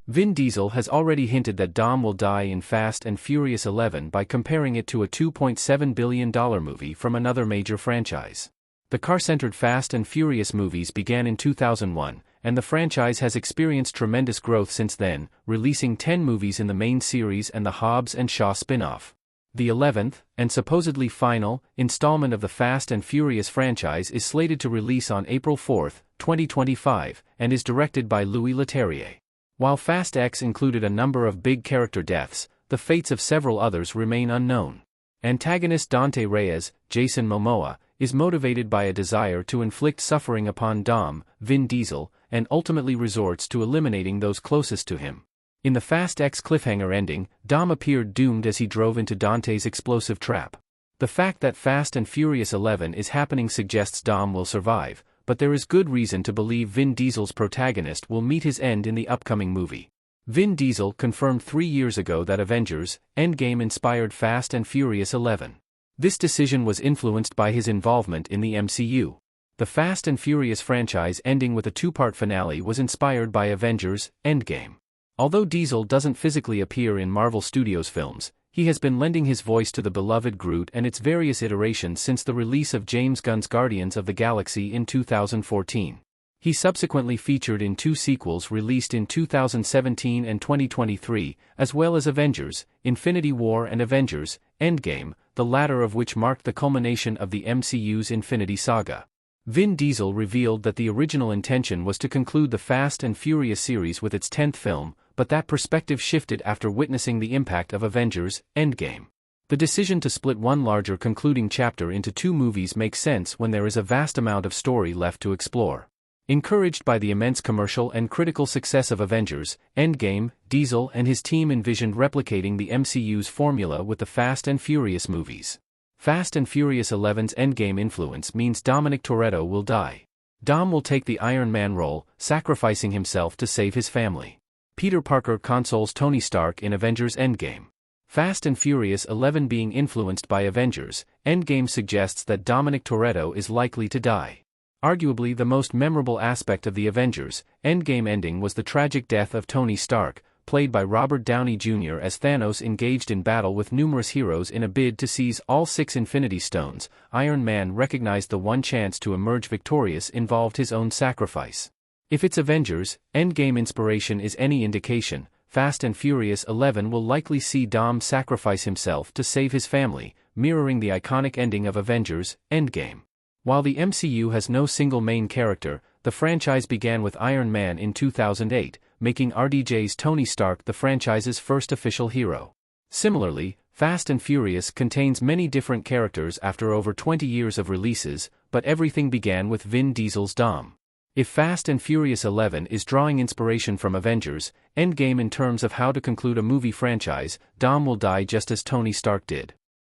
Vin Diesel has already hinted that Dom will die in Fast and Furious 11 by comparing it to a $2.7 billion movie from another major franchise. The car-centered Fast and Furious movies began in 2001, and the franchise has experienced tremendous growth since then, releasing 10 movies in the main series and the Hobbs and Shaw spin-off. The 11th, and supposedly final, installment of the Fast and Furious franchise is slated to release on April 4, 2025, and is directed by Louis Leterrier. While Fast X included a number of big character deaths, the fates of several others remain unknown. Antagonist Dante Reyes, Jason Momoa, is motivated by a desire to inflict suffering upon Dom, Vin Diesel, and ultimately resorts to eliminating those closest to him. In the Fast X cliffhanger ending, Dom appeared doomed as he drove into Dante's explosive trap. The fact that Fast and Furious 11 is happening suggests Dom will survive, but there is good reason to believe Vin Diesel's protagonist will meet his end in the upcoming movie. Vin Diesel confirmed 3 years ago that Avengers: Endgame inspired Fast and Furious 11. This decision was influenced by his involvement in the MCU. The Fast and Furious franchise ending with a 2-part finale was inspired by Avengers: Endgame. Although Diesel doesn't physically appear in Marvel Studios films, he has been lending his voice to the beloved Groot and its various iterations since the release of James Gunn's Guardians of the Galaxy in 2014. He subsequently featured in 2 sequels released in 2017 and 2023, as well as Avengers: Infinity War and Avengers: Endgame, the latter of which marked the culmination of the MCU's Infinity Saga. Vin Diesel revealed that the original intention was to conclude the Fast and Furious series with its 10th film, but that perspective shifted after witnessing the impact of Avengers: Endgame. The decision to split one larger concluding chapter into 2 movies makes sense when there is a vast amount of story left to explore. Encouraged by the immense commercial and critical success of Avengers: Endgame, Diesel and his team envisioned replicating the MCU's formula with the Fast and Furious movies. Fast and Furious 11's Endgame influence means Dominic Toretto will die. Dom will take the Iron Man role, sacrificing himself to save his family. Peter Parker consoles Tony Stark in Avengers: Endgame. Fast and Furious 11 being influenced by Avengers: Endgame suggests that Dominic Toretto is likely to die. Arguably the most memorable aspect of the Avengers: Endgame ending was the tragic death of Tony Stark, played by Robert Downey Jr. as Thanos engaged in battle with numerous heroes in a bid to seize all 6 Infinity Stones. Iron Man recognized the one chance to emerge victorious involved his own sacrifice. If its Avengers: Endgame inspiration is any indication, Fast and Furious 11 will likely see Dom sacrifice himself to save his family, mirroring the iconic ending of Avengers: Endgame. While the MCU has no single main character, the franchise began with Iron Man in 2008, making RDJ's Tony Stark the franchise's first official hero. Similarly, Fast and Furious contains many different characters after over 20 years of releases, but everything began with Vin Diesel's Dom. If Fast and Furious 11 is drawing inspiration from Avengers: Endgame in terms of how to conclude a movie franchise, Dom will die just as Tony Stark did.